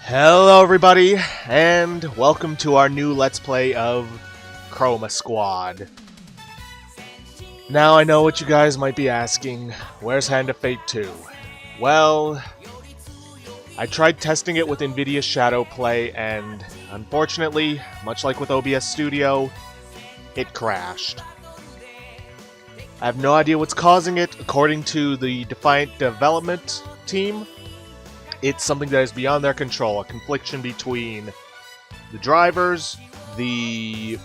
Hello everybody, and welcome to our new Let's Play of Chroma Squad. Now I know what you guys might be asking, where's Hand of Fate 2? Well, I tried testing it with NVIDIA's Shadow Play, and unfortunately, much like with OBS Studio, it crashed. I have no idea what's causing it. According to the Defiant development team, it's something that is beyond their control, a confliction between the drivers, the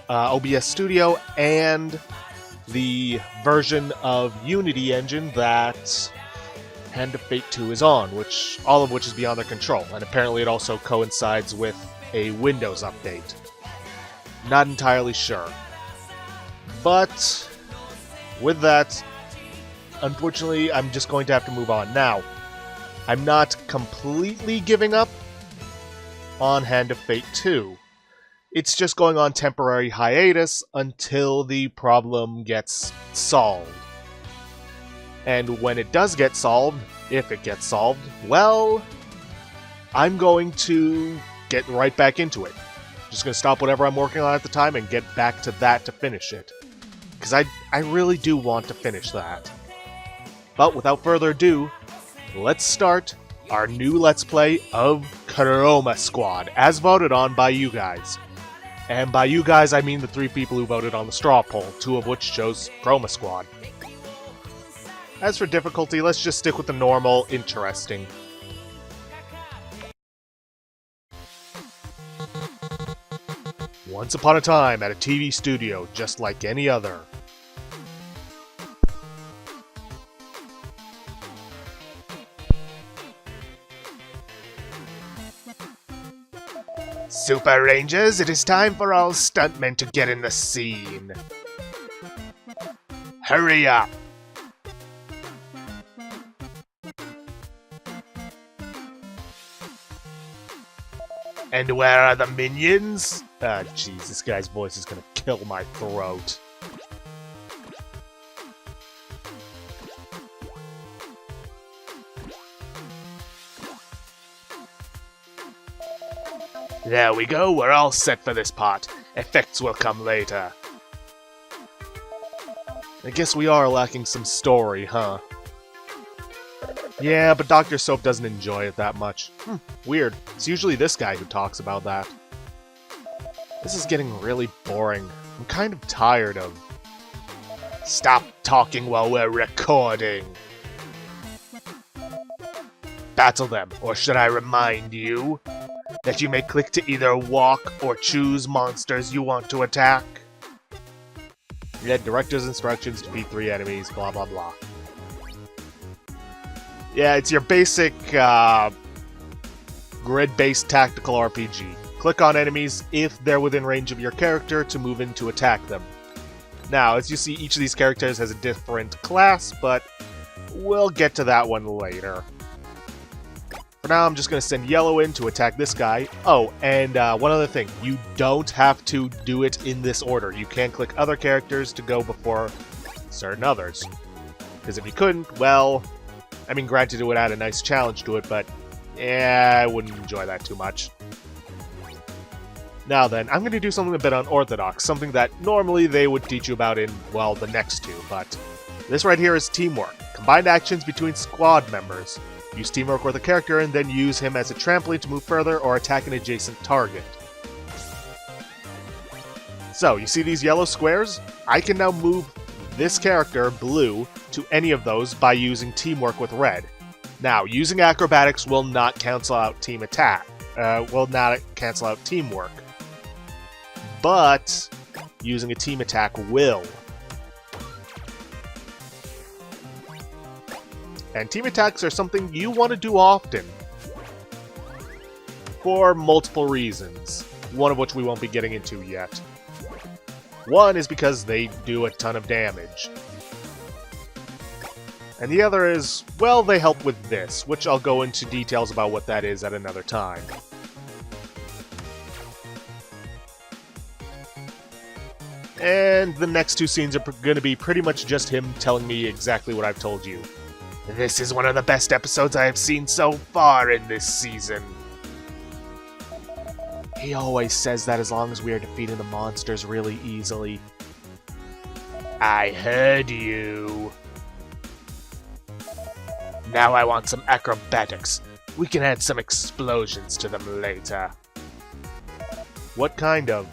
OBS Studio, and the version of Unity engine that Hand of Fate 2 is on, all of which is beyond their control, and apparently it also coincides with a Windows update. Not entirely sure. But with that, unfortunately, I'm just going to have to move on. Now, I'm not completely giving up on Hand of Fate 2. It's just going on temporary hiatus until the problem gets solved. And when it does get solved, if it gets solved, well, I'm going to get right back into it. Just going to stop whatever I'm working on at the time and get back to that to finish it. Because I really do want to finish that. But without further ado, let's start our new Let's Play of Chroma Squad, as voted on by you guys. And by you guys, I mean the 3 people who voted on the straw poll, 2 of which chose Chroma Squad. As for difficulty, let's just stick with the normal, interesting. Once upon a time at a TV studio, just like any other. Super Rangers, it is time for all stuntmen to get in the scene. Hurry up! And where are the minions? Ah, jeez, this guy's voice is gonna kill my throat. There we go, we're all set for this part. Effects will come later. I guess we are lacking some story, huh? Yeah, but Dr. Soap doesn't enjoy it that much. Weird. It's usually this guy who talks about that. This is getting really boring. I'm kind of tired of... Stop talking while we're recording! Battle them, or should I remind you that you may click to either walk or choose monsters you want to attack? You had director's instructions to defeat 3 enemies, blah blah blah. Yeah, it's your basic grid-based tactical RPG. Click on enemies if they're within range of your character to move in to attack them. Now, as you see, each of these characters has a different class, but we'll get to that one later. For now, I'm just going to send Yellow in to attack this guy. Oh, and one other thing. You don't have to do it in this order. You can click other characters to go before certain others. Because if you couldn't, well... I mean, granted, it would add a nice challenge to it, but... yeah, I wouldn't enjoy that too much. Now then, I'm going to do something a bit unorthodox. Something that normally they would teach you about in, well, the next 2, but... this right here is teamwork. Combined actions between squad members. Use teamwork with a character and then use him as a trampoline to move further or attack an adjacent target. So, you see these yellow squares? I can now move this character, Blue, to any of those by using teamwork with Red. Now, using acrobatics will not cancel out team attack. Will not cancel out teamwork. But using a team attack will. And team attacks are something you want to do often. For multiple reasons. One of which we won't be getting into yet. One is because they do a ton of damage. And the other is, well, they help with this, which I'll go into details about what that is at another time. And the next 2 scenes are going to be pretty much just him telling me exactly what I've told you. This is one of the best episodes I have seen so far in this season. He always says that as long as we are defeating the monsters really easily. I heard you. Now I want some acrobatics. We can add some explosions to them later. What kind of?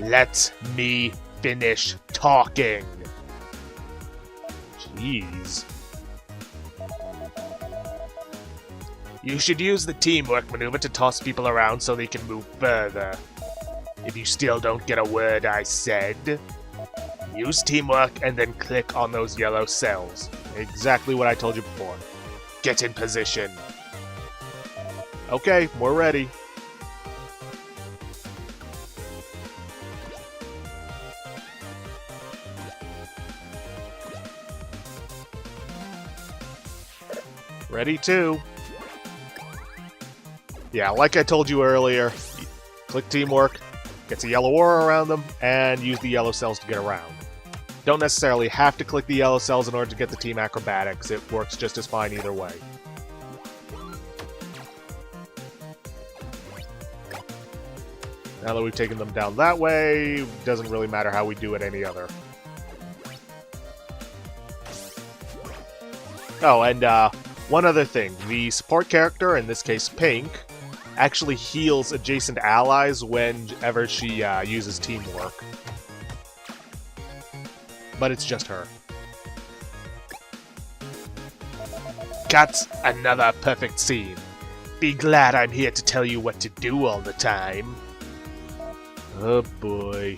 Let me finish talking. Jeez. You should use the teamwork maneuver to toss people around so they can move further. If you still don't get a word I said, use teamwork and then click on those yellow cells. Exactly what I told you before. Get in position. Okay, we're ready. Ready too. Yeah, like I told you earlier, click teamwork, gets a yellow aura around them, and use the yellow cells to get around. Don't necessarily have to click the yellow cells in order to get the team acrobatics. It works just as fine either way. Now that we've taken them down that way, doesn't really matter how we do it any other. Oh, and one other thing. The support character, in this case Pink, actually heals adjacent allies whenever she uses teamwork. But it's just her. Got another perfect scene. Be glad I'm here to tell you what to do all the time. Oh boy.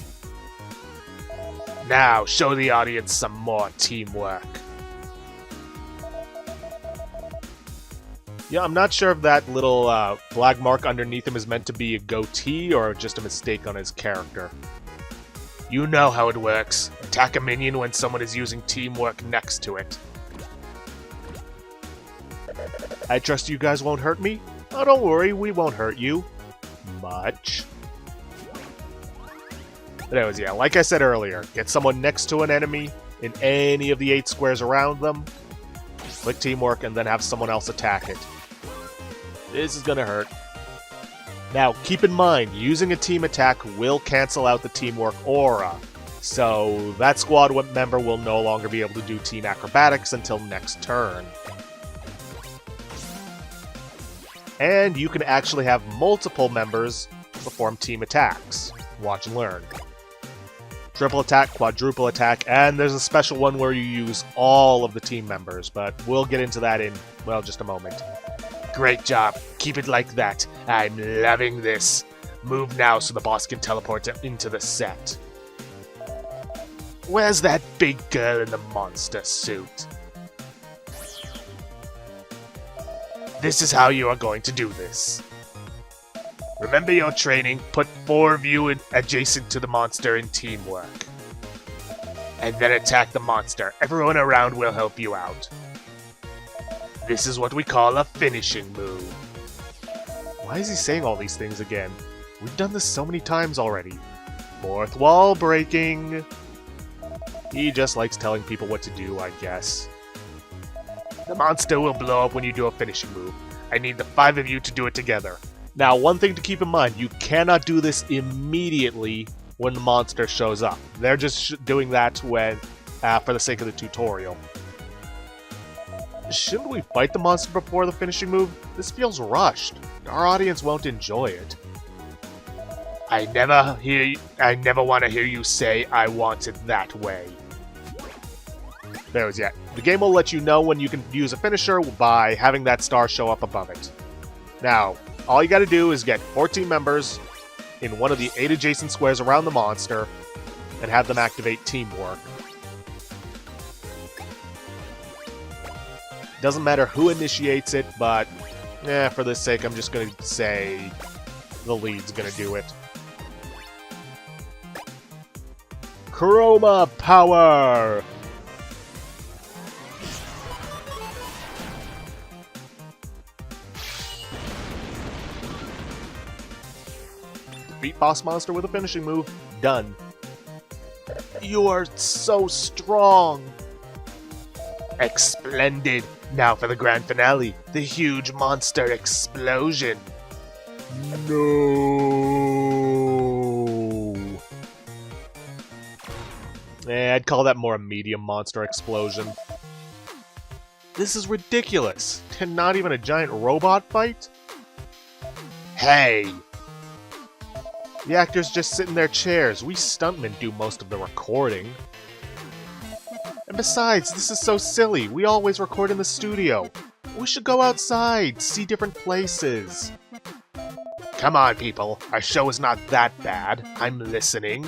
Now, show the audience some more teamwork. Yeah, I'm not sure if that little black mark underneath him is meant to be a goatee or just a mistake on his character. You know how it works. Attack a minion when someone is using teamwork next to it. I trust you guys won't hurt me? Oh, don't worry, we won't hurt you. Much. But anyways, yeah, like I said earlier, get someone next to an enemy in any of the 8 squares around them, click teamwork, and then have someone else attack it. This is gonna hurt. Now, keep in mind, using a team attack will cancel out the teamwork aura, so that squad member will no longer be able to do team acrobatics until next turn. And you can actually have multiple members perform team attacks. Watch and learn. Triple attack, quadruple attack, and there's a special one where you use all of the team members, but we'll get into that in, well, just a moment. Great job. Keep it like that. I'm loving this. Move now so the boss can teleport into the set. Where's that big girl in the monster suit? This is how you are going to do this. Remember your training, put 4 of you adjacent to the monster in teamwork. And then attack the monster. Everyone around will help you out. This is what we call a finishing move. Why is he saying all these things again? We've done this so many times already. 4th wall breaking. He just likes telling people what to do, I guess. The monster will blow up when you do a finishing move. I need the 5 of you to do it together. Now, one thing to keep in mind, you cannot do this immediately when the monster shows up. They're just doing that when, for the sake of the tutorial. Shouldn't we fight the monster before the finishing move? This feels rushed. Our audience won't enjoy it. I never want to hear you say I want it that way. There it is, yeah. The game will let you know when you can use a finisher by having that star show up above it. Now, all you gotta do is get 14 members in one of the 8 adjacent squares around the monster and have them activate teamwork. Doesn't matter who initiates it, but for this sake, I'm just gonna say the lead's gonna do it. Chroma power! Defeat boss monster with a finishing move. Done. You are so strong. Splendid! Now for the grand finale, the huge monster explosion. No. I'd call that more a medium monster explosion. This is ridiculous. And not even a giant robot fight? Hey! The actors just sit in their chairs. We stuntmen do most of the recording. And besides, this is so silly. We always record in the studio. We should go outside, see different places. Come on, people. Our show is not that bad. I'm listening.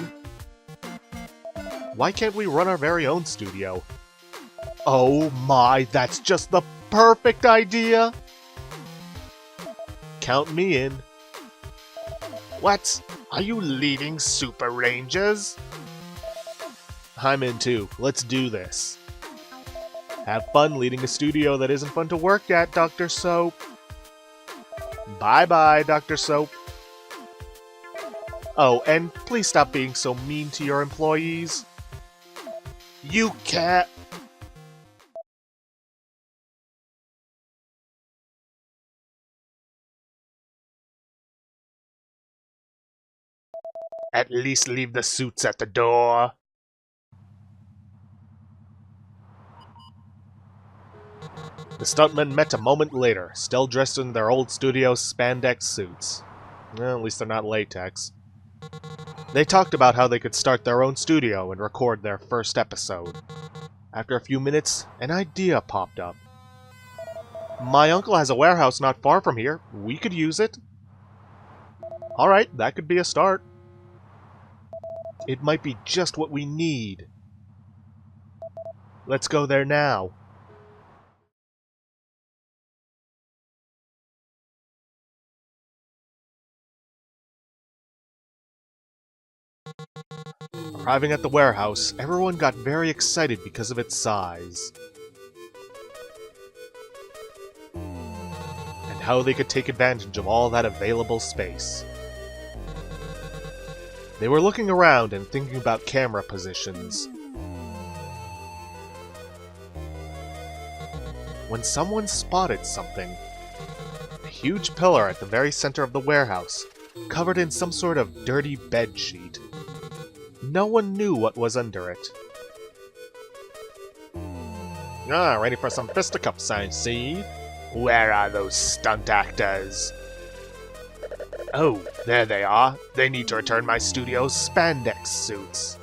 Why can't we run our very own studio? Oh my, that's just the perfect idea! Count me in. What? Are you leading Super Rangers? I'm in too. Let's do this. Have fun leading a studio that isn't fun to work at, Dr. Soap. Bye-bye, Dr. Soap. Oh, and please stop being so mean to your employees. You can't... At least leave the suits at the door. The stuntmen met a moment later, still dressed in their old studio spandex suits. Well, at least they're not latex. They talked about how they could start their own studio and record their first episode. After a few minutes, an idea popped up. My uncle has a warehouse not far from here. We could use it. Alright, that could be a start. It might be just what we need. Let's go there now. Arriving at the warehouse, everyone got very excited because of its size. And how they could take advantage of all that available space. They were looking around and thinking about camera positions. When someone spotted something. A huge pillar at the very center of the warehouse, covered in some sort of dirty bed sheet. No one knew what was under it. Ah, ready for some fisticuffs, I see. Where are those stunt actors? Oh, there they are. They need to return my studio's spandex suits.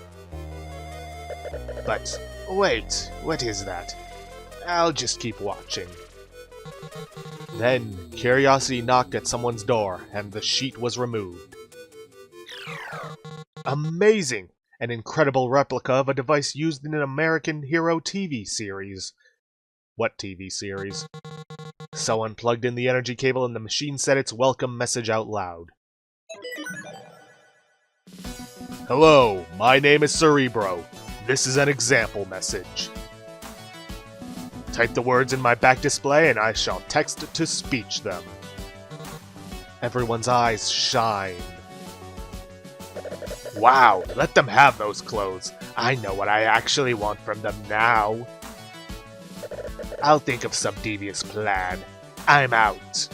But, wait, what is that? I'll just keep watching. Then, curiosity knocked at someone's door, and the sheet was removed. Amazing! An incredible replica of a device used in an American Hero TV series. What TV series? Someone plugged in the energy cable and the machine said its welcome message out loud. Hello, my name is Cerebro. This is an example message. Type the words in my back display and I shall text to speech them. Everyone's eyes shine. Wow, let them have those clothes. I know what I actually want from them now. I'll think of some devious plan. I'm out.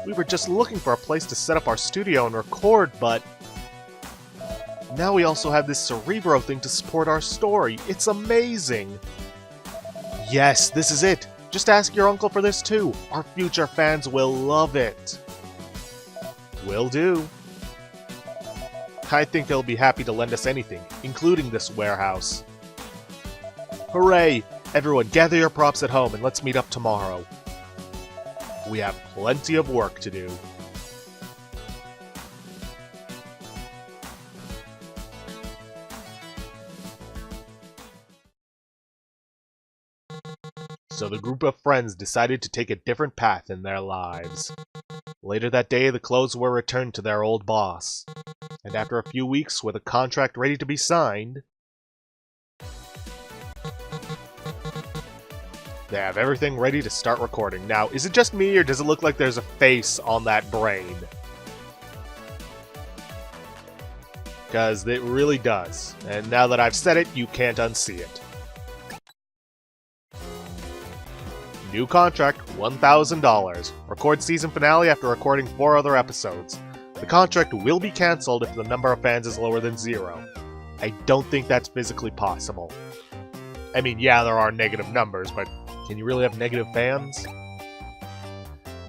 We were just looking for a place to set up our studio and record, but... now we also have this Cerebro thing to support our story. It's amazing! Yes, this is it! Just ask your uncle for this too. Our future fans will love it. Will do. I think they'll be happy to lend us anything, including this warehouse. Hooray! Everyone gather your props at home and let's meet up tomorrow. We have plenty of work to do. So the group of friends decided to take a different path in their lives. Later that day, the clothes were returned to their old boss. And after a few weeks, with a contract ready to be signed, they have everything ready to start recording. Now, is it just me, or does it look like there's a face on that brain? because it really does. And now that I've said it, you can't unsee it. New contract, $1,000. Record season finale after recording 4 other episodes. The contract will be cancelled if the number of fans is lower than 0. I don't think that's physically possible. I mean, yeah, there are negative numbers, but can you really have negative fans?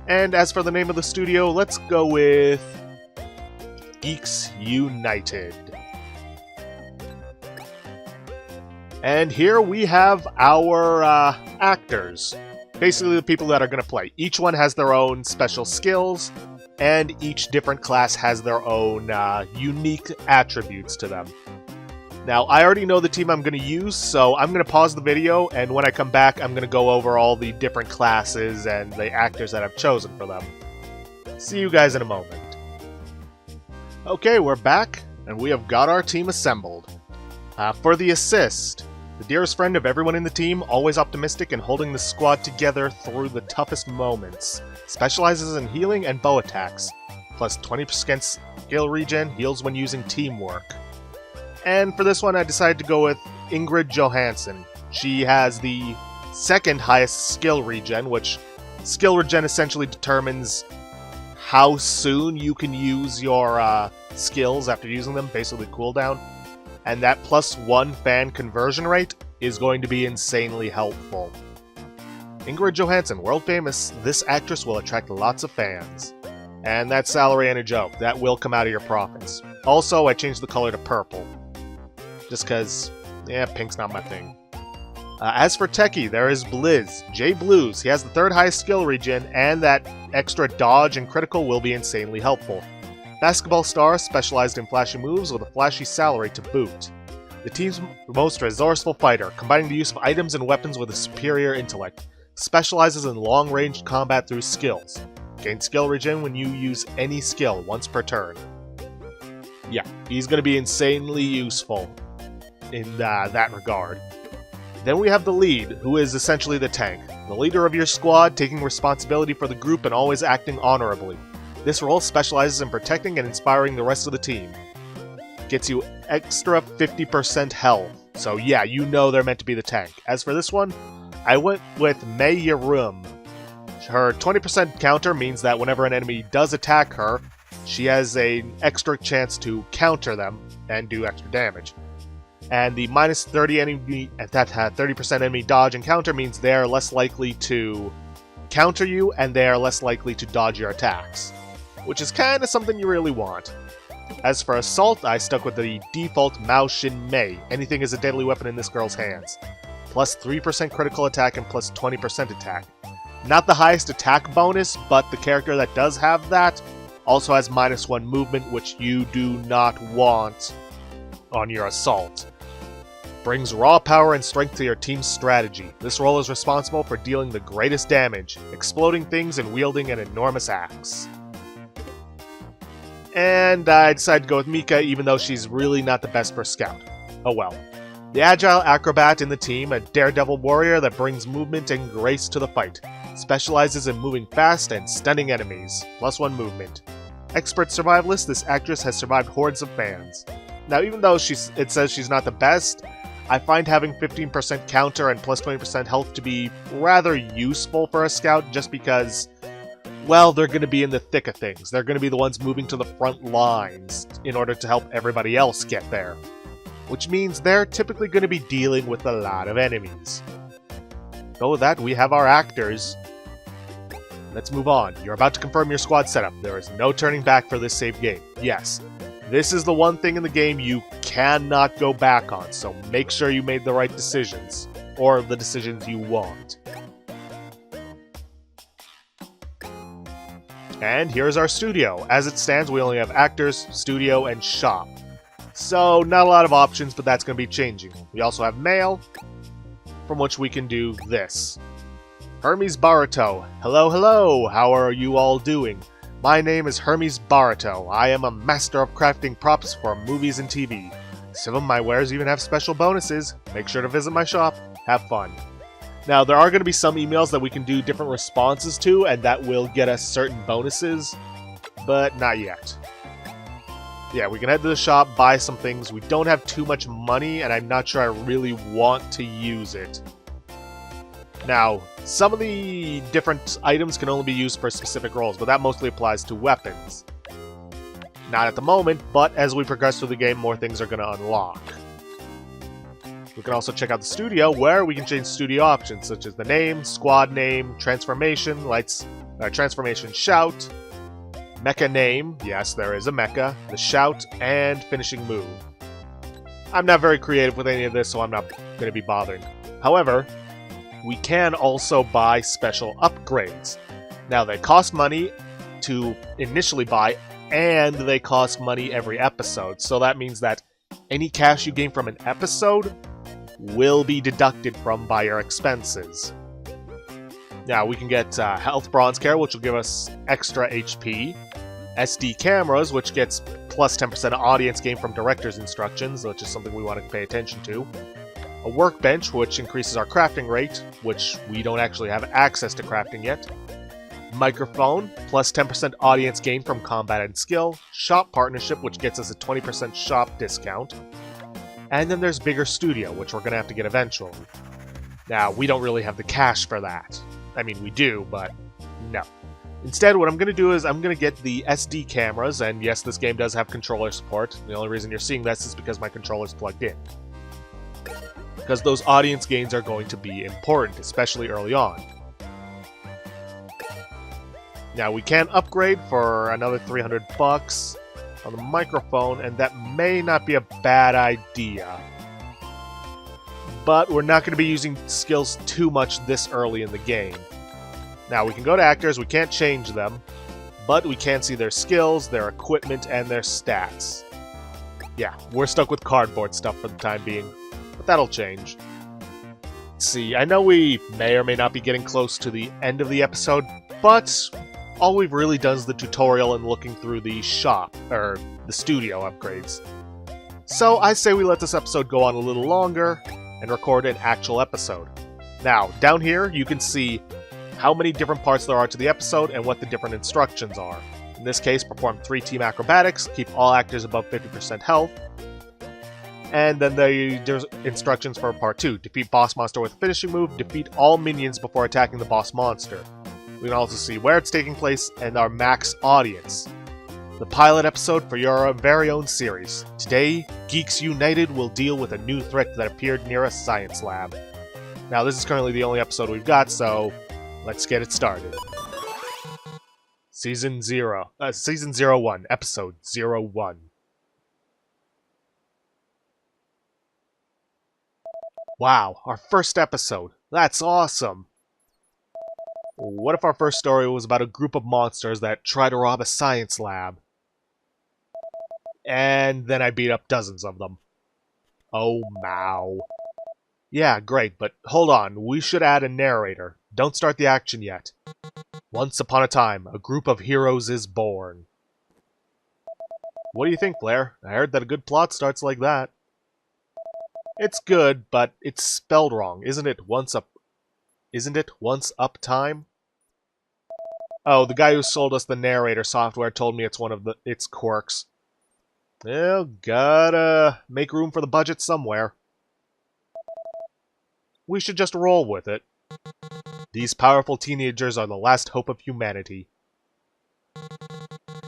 And as for the name of the studio, let's go with Geeks United. And here we have our actors. Basically the people that are going to play. Each one has their own special skills, and each different class has their own unique attributes to them. Now, I already know the team I'm going to use, so I'm going to pause the video, and when I come back, I'm going to go over all the different classes and the actors that I've chosen for them. See you guys in a moment. Okay, we're back, and we have got our team assembled. For the assist, the dearest friend of everyone in the team, always optimistic and holding the squad together through the toughest moments. Specializes in healing and bow attacks, plus 20% skill regen, heals when using teamwork. And for this one, I decided to go with Ingrid Johansson. She has the second highest skill regen, which skill regen essentially determines how soon you can use your skills after using them, basically cooldown. And that +1 fan conversion rate is going to be insanely helpful. Ingrid Johansson, world famous, this actress will attract lots of fans. And that salary ain't a joke, that will come out of your profits. Also, I changed the color to purple. Just cause, yeah, pink's not my thing. As for Techie, there is Blizz, J Blues. He has the 3rd highest skill regen, and that extra dodge and critical will be insanely helpful. Basketball star, specialized in flashy moves with a flashy salary to boot. The team's most resourceful fighter, combining the use of items and weapons with a superior intellect. Specializes in long-range combat through skills. Gain skill regen when you use any skill once per turn. Yeah, he's going to be insanely useful in that regard. Then we have the lead, who is essentially the tank. The leader of your squad, taking responsibility for the group and always acting honorably. This role specializes in protecting and inspiring the rest of the team. Gets you extra 50% health, so yeah, you know they're meant to be the tank. As for this one, I went with Mei Yarum. Her 20% counter means that whenever an enemy does attack her, she has an extra chance to counter them and do extra damage. And the minus 30 enemy at that 30% enemy dodge and counter means they are less likely to counter you and they are less likely to dodge your attacks, which is kind of something you really want. As for assault, I stuck with the default Mao Shin Mei. Anything is a deadly weapon in this girl's hands. Plus 3% critical attack and plus 20% attack. Not the highest attack bonus, but the character that does have that also has -1 movement, which you do not want on your assault. Brings raw power and strength to your team's strategy. This role is responsible for dealing the greatest damage, exploding things and wielding an enormous axe. And I decided to go with Mika, even though she's really not the best for scout. Oh well. The agile acrobat in the team, a daredevil warrior that brings movement and grace to the fight. Specializes in moving fast and stunning enemies. +1 movement. Expert survivalist, this actress has survived hordes of fans. Now, even though it says she's not the best, I find having 15% counter and plus 20% health to be rather useful for a scout, just because, well, they're going to be in the thick of things. They're going to be the ones moving to the front lines in order to help everybody else get there. Which means they're typically going to be dealing with a lot of enemies. So with that, we have our actors. Let's move on. You're about to confirm your squad setup. There is no turning back for this save game. Yes, this is the one thing in the game you cannot go back on, so make sure you made the right decisions, or the decisions you want. And here's our studio. As it stands, we only have actors, studio, and shop. So, not a lot of options, but that's going to be changing. We also have mail, from which we can do this. Hermes Barito. Hello, hello! How are you all doing? My name is Hermes Barito. I am a master of crafting props for movies and TV. Some of my wares even have special bonuses. Make sure to visit my shop. Have fun. Now, there are going to be some emails that we can do different responses to, and that will get us certain bonuses, but not yet. Yeah, we can head to the shop, buy some things. We don't have too much money, and I'm not sure I really want to use it. Now, some of the different items can only be used for specific roles, but that mostly applies to weapons. Not at the moment, but as we progress through the game, more things are going to unlock. We can also check out the studio, where we can change studio options, such as the name, squad name, transformation, transformation shout, mecha name, yes, there is a mecha, the shout, and finishing move. I'm not very creative with any of this, so I'm not going to be bothering. However, we can also buy special upgrades. Now, they cost money to initially buy, and they cost money every episode, so that means that any cash you gain from an episode will be deducted from by your expenses. Now, we can get Health Bronze Care, which will give us extra HP, SD Cameras, which gets plus 10% audience gain from Director's Instructions, which is something we want to pay attention to, a Workbench, which increases our crafting rate, which we don't actually have access to crafting yet, Microphone, plus 10% audience gain from combat and skill, Shop Partnership, which gets us a 20% shop discount, and then there's Bigger Studio, which we're going to have to get eventually. Now, we don't really have the cash for that. I mean, we do, but no. Instead, what I'm going to do is I'm going to get the SD cameras, and yes, this game does have controller support. The only reason you're seeing this is because my controller's plugged in. Because those audience gains are going to be important, especially early on. Now, we can upgrade for another 300 bucks on the microphone, and that may not be a bad idea. But we're not going to be using skills too much this early in the game. Now, we can go to actors, we can't change them, but we can see their skills, their equipment, and their stats. Yeah, we're stuck with cardboard stuff for the time being, but that'll change. Let's see, I know we may or may not be getting close to the end of the episode, but all we've really done is the tutorial and looking through the shop, or the studio upgrades. So I say we let this episode go on a little longer and record an actual episode. Now, down here you can see how many different parts there are to the episode and what the different instructions are. In this case, perform 3 team acrobatics, keep all actors above 50% health, and then there's instructions for part 2. Defeat boss monster with a finishing move, defeat all minions before attacking the boss monster. We can also see where it's taking place and our max audience. The pilot episode for your very own series. Today, Geeks United will deal with a new threat that appeared near a science lab. Now, this is currently the only episode we've got, so let's get it started. Season 01, Episode 01. Wow, our first episode. That's awesome. What if our first story was about a group of monsters that try to rob a science lab? And then I beat up dozens of them. Oh, Mao. Yeah, great, but hold on, we should add a narrator. Don't start the action yet. Once upon a time, a group of heroes is born. What do you think, Blair? I heard that a good plot starts like that. It's good, but it's spelled wrong. Isn't it once up time? Oh, the guy who sold us the narrator software told me it's one of its quirks. Well, gotta make room for the budget somewhere. We should just roll with it. These powerful teenagers are the last hope of humanity.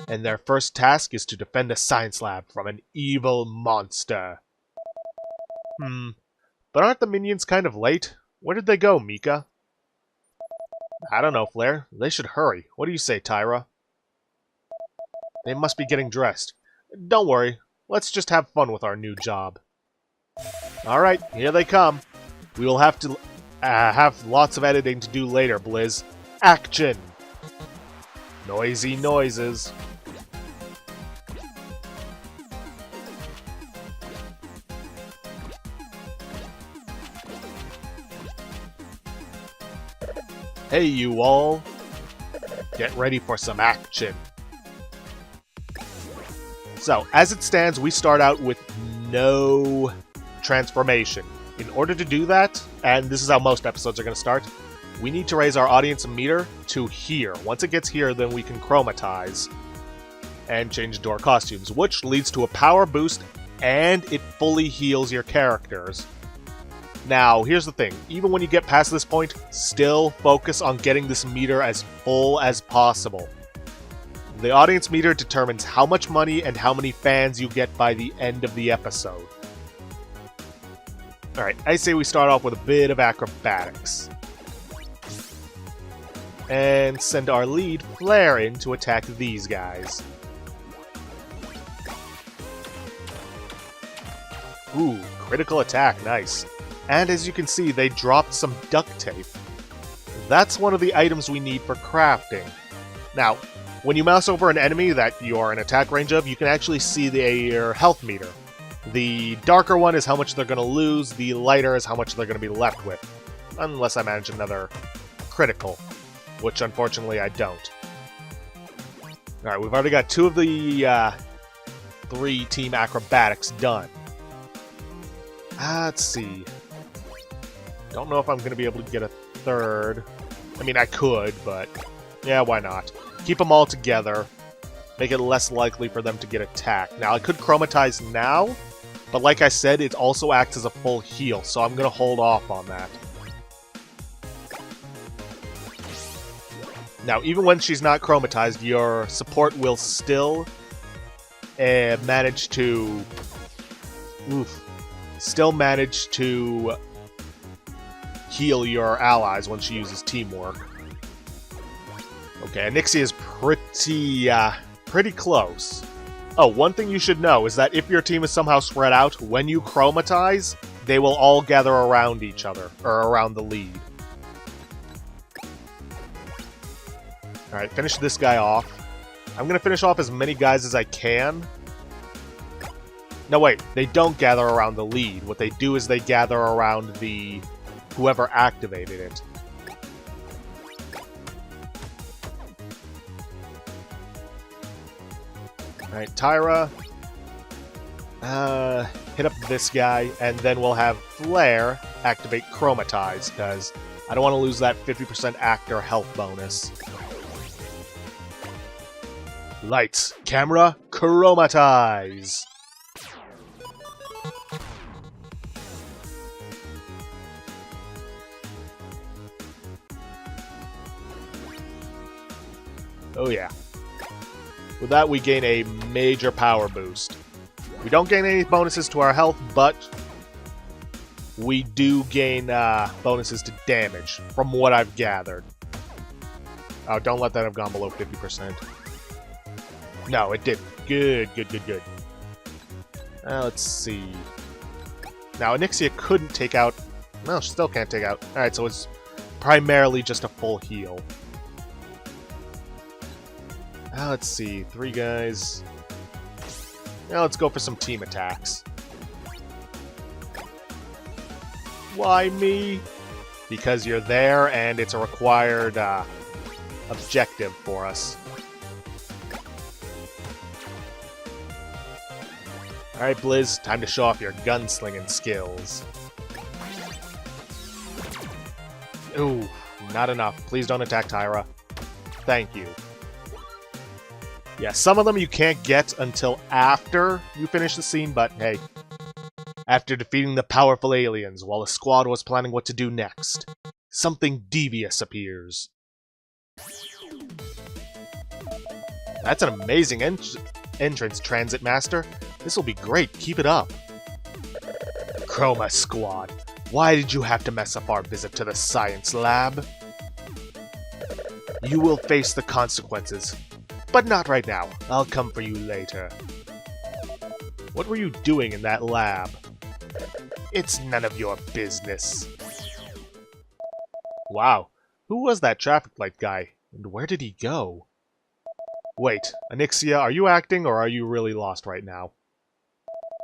And their first task is to defend a science lab from an evil monster. But aren't the minions kind of late? Where did they go, Mika? I don't know, Flair. They should hurry. What do you say, Tyra? They must be getting dressed. Don't worry. Let's just have fun with our new job. Alright, here they come. We will have to have lots of editing to do later, Blizz. Action! Noisy noises. Hey, you all. Get ready for some action. So, as it stands, we start out with no transformation. In order to do that, and this is how most episodes are going to start, we need to raise our audience meter to here. Once it gets here, then we can chromatize. and change door costumes, which leads to a power boost, and it fully heals your characters. Now, here's the thing, even when you get past this point, still focus on getting this meter as full as possible. The audience meter determines how much money and how many fans you get by the end of the episode. Alright, I say we start off with a bit of acrobatics. And send our lead, Flare, in to attack these guys. Ooh, critical attack, nice. And as you can see, they dropped some duct tape. That's one of the items we need for crafting. Now, when you mouse over an enemy that you're in attack range of, you can actually see their health meter. The darker one is how much they're going to lose, the lighter is how much they're going to be left with. Unless I manage another critical, which unfortunately I don't. Alright, we've already got 2 of the 3 team acrobatics done. Let's see. Don't know if I'm going to be able to get a third. I mean, I could, but yeah, why not? Keep them all together. Make it less likely for them to get attacked. Now, I could chromatize now, but like I said, it also acts as a full heal, so I'm going to hold off on that. Now, even when she's not chromatized, your support will still manage to... still manage to heal your allies when she uses teamwork. Okay, Anixia is pretty close. Oh, one thing you should know is that if your team is somehow spread out, when you chromatize, they will all gather around each other, or around the lead. Alright, finish this guy off. I'm gonna finish off as many guys as I can. No, wait, they don't gather around the lead. What they do is they gather around the... whoever activated it. Alright, Tyra. Hit up this guy, and then we'll have Flare activate Chromatize, because I don't want to lose that 50% actor health bonus. Lights, camera, Chromatize! Oh yeah. With that, we gain a major power boost. We don't gain any bonuses to our health, but we do gain bonuses to damage, from what I've gathered. Oh, don't let that have gone below 50%. No, it didn't. Good. Let's see. Now, Anixia couldn't take out... No, she still can't take out. Alright, so it's primarily just a full heal. Let's see, 3 guys. Now let's go for some team attacks. Why me? Because you're there and it's a required objective for us. Alright, Blizz, time to show off your gunslinging skills. Ooh, not enough. Please don't attack Tyra. Thank you. Yeah, some of them you can't get until after you finish the scene, but hey. After defeating the powerful aliens while the squad was planning what to do next, something devious appears. That's an amazing entrance, Transit Master. This will be great. Keep it up. Chroma Squad, why did you have to mess up our visit to the science lab? You will face the consequences. But not right now. I'll come for you later. What were you doing in that lab? It's none of your business. Wow. Who was that traffic light guy? And where did he go? Wait, Anixia, are you acting or are you really lost right now?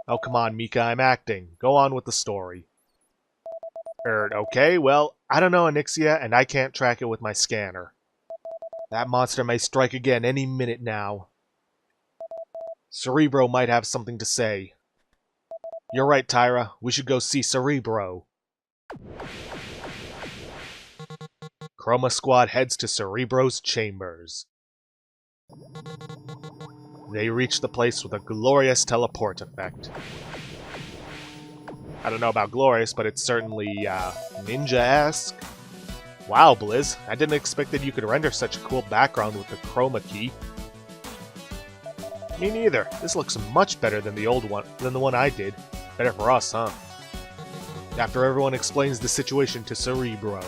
Oh, come on, Mika, I'm acting. Go on with the story. Okay, well, I don't know Anixia, and I can't track it with my scanner. That monster may strike again any minute now. Cerebro might have something to say. You're right, Tyra. We should go see Cerebro. Chroma Squad heads to Cerebro's chambers. They reach the place with a glorious teleport effect. I don't know about glorious, but it's certainly, ninja-esque. Wow, Blizz, I didn't expect that you could render such a cool background with the Chroma key. Me neither. This looks much better than the one I did. Better for us, huh? After everyone explains the situation to Cerebro.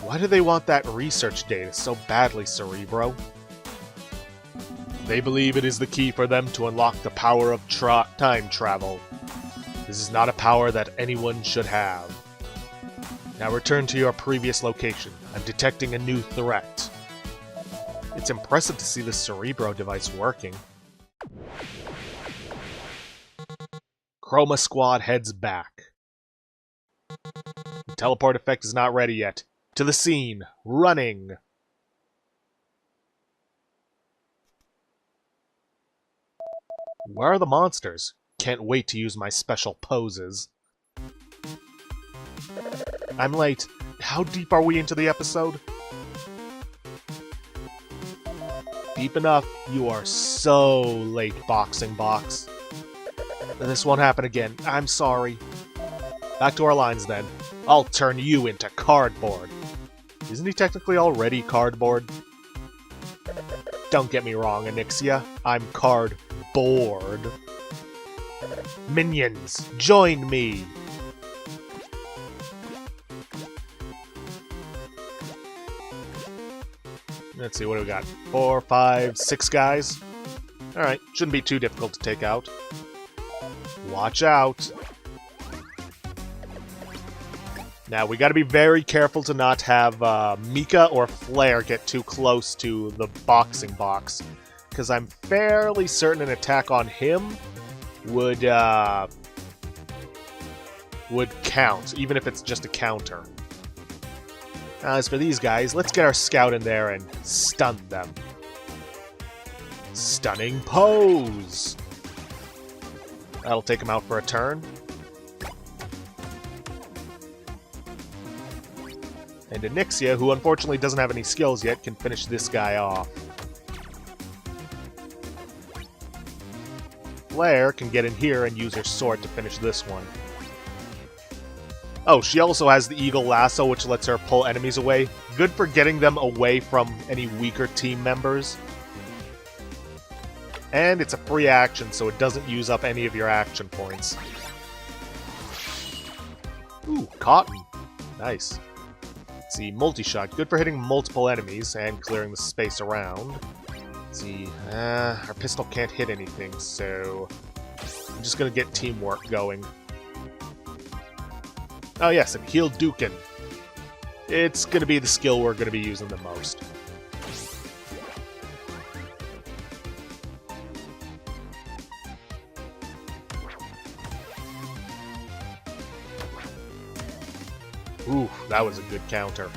Why do they want that research data so badly, Cerebro? They believe it is the key for them to unlock the power of time travel. This is not a power that anyone should have. Now return to your previous location. I'm detecting a new threat. It's impressive to see the Cerebro device working. Chroma Squad heads back. The teleport effect is not ready yet. To the scene. Running. Where are the monsters? Can't wait to use my special poses. I'm late. How deep are we into the episode? Deep enough. You are so late, Boxing Box. This won't happen again. I'm sorry. Back to our lines then. I'll turn you into cardboard. Isn't he technically already cardboard? Don't get me wrong, Anixia. I'm cardboard. Minions, join me! Let's see, what do we got? 4, 5, 6 guys? Alright, shouldn't be too difficult to take out. Watch out! Now, we gotta be very careful to not have Mika or Flare get too close to the Boxing Box, because I'm fairly certain an attack on him would count, even if it's just a counter. As for these guys, let's get our scout in there and stun them. Stunning pose! That'll take him out for a turn. And Anixia, who unfortunately doesn't have any skills yet, can finish this guy off. Flare can get in here and use her sword to finish this one. Oh, she also has the Eagle Lasso, which lets her pull enemies away. Good for getting them away from any weaker team members. And it's a free action, so it doesn't use up any of your action points. Ooh, Cotton. Nice. Let's see, multi-shot. Good for hitting multiple enemies and clearing the space around. Let's see, our pistol can't hit anything, so I'm just gonna get teamwork going. Oh yes, and Heal Dukin. It's gonna be the skill we're gonna be using the most. Ooh, that was a good counter.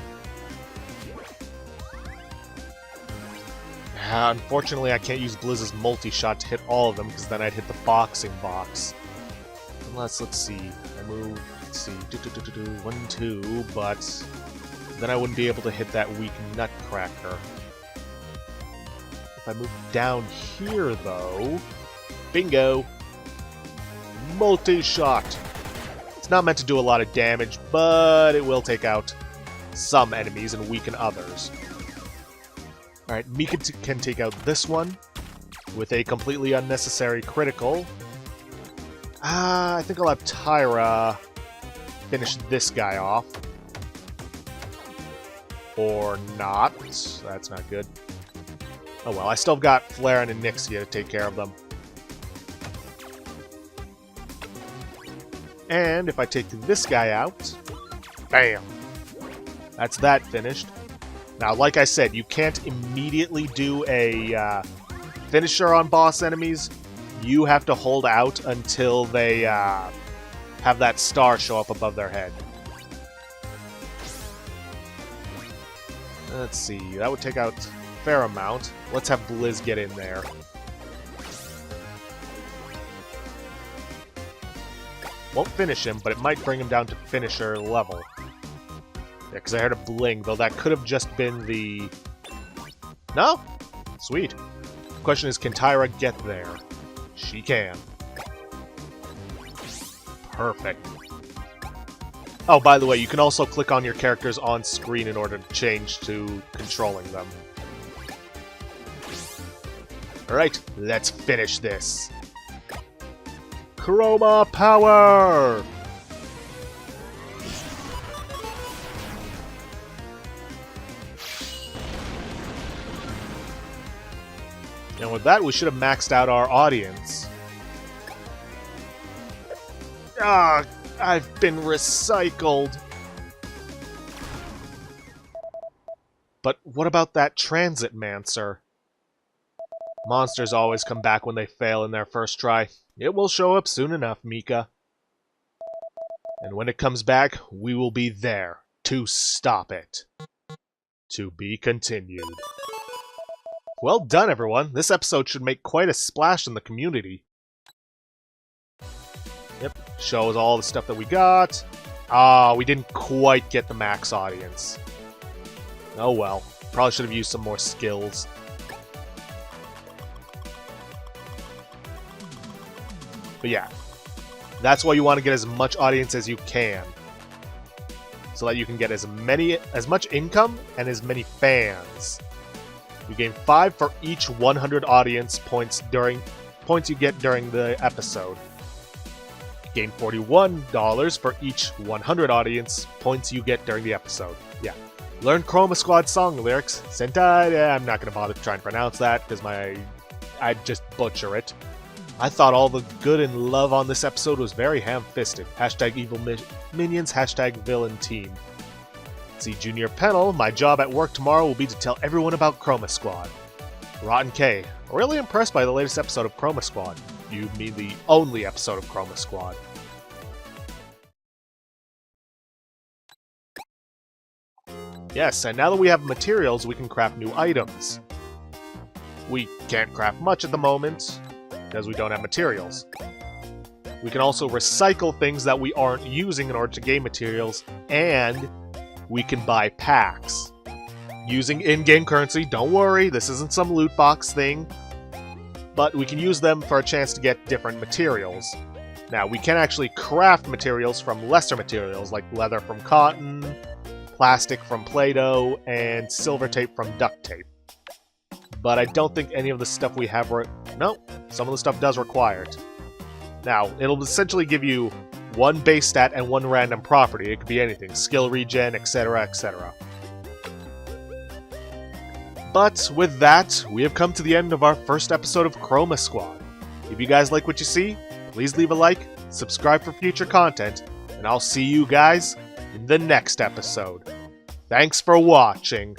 Unfortunately, I can't use Blizz's multi-shot to hit all of them, because then I'd hit the Boxing Box. Unless, let's see, I move, let's see, 1, 2, but then I wouldn't be able to hit that weak Nutcracker. If I move down here, though, bingo! Multi-shot! It's not meant to do a lot of damage, but it will take out some enemies and weaken others. Alright, Mika can take out this one with a completely unnecessary critical. I think I'll have Tyra finish this guy off. Or not. That's not good. Oh well, I still got Flare and Anixia to take care of them. And if I take this guy out, bam! That's that finished. Now, like I said, you can't immediately do a finisher on boss enemies. You have to hold out until they have that star show up above their head. Let's see, that would take out a fair amount. Let's have Blizz get in there. Won't finish him, but it might bring him down to finisher level. Yeah, because I heard a bling, though that could have just been the... No? Sweet. Question is, can Tyra get there? She can. Perfect. Oh, by the way, you can also click on your characters on screen in order to change to controlling them. Alright, let's finish this. Chroma power! And with that, we should have maxed out our audience. Ah, I've been recycled. But what about that transit mancer? Monsters always come back when they fail in their first try. It will show up soon enough, Mika. And when it comes back, we will be there to stop it. To be continued. Well done, everyone. This episode should make quite a splash in the community. Yep, shows all the stuff that we got. Ah, we didn't quite get the max audience. Oh well. Probably should have used some more skills. But yeah, that's why you want to get as much audience as you can. So that you can get as much income and as many fans. You gain 5 for each 100 audience points you get during the episode. Gain $41 for each 100 audience points you get during the episode. Yeah. Learn Chroma Squad song lyrics. Sentai, yeah, I'm not going to bother trying to pronounce that because I'd just butcher it. I thought all the good and love on this episode was very ham-fisted. Hashtag evil minions, hashtag villain team. See Junior Pennell, my job at work tomorrow will be to tell everyone about Chroma Squad. Rotten K, really impressed by the latest episode of Chroma Squad. You mean the only episode of Chroma Squad. Yes, and now that we have materials, we can craft new items. We can't craft much at the moment, because we don't have materials. We can also recycle things that we aren't using in order to gain materials, and we can buy packs. Using in-game currency, don't worry, this isn't some loot box thing, but we can use them for a chance to get different materials. Now, we can actually craft materials from lesser materials, like leather from cotton, plastic from Play-Doh, and silver tape from duct tape. But I don't think any of the stuff we have... No, some of the stuff does require it. Now, it'll essentially give you one base stat and one random property. It could be anything, skill regen, etc., etc. But with that, we have come to the end of our first episode of Chroma Squad. If you guys like what you see, please leave a like, subscribe for future content, and I'll see you guys in the next episode. Thanks for watching.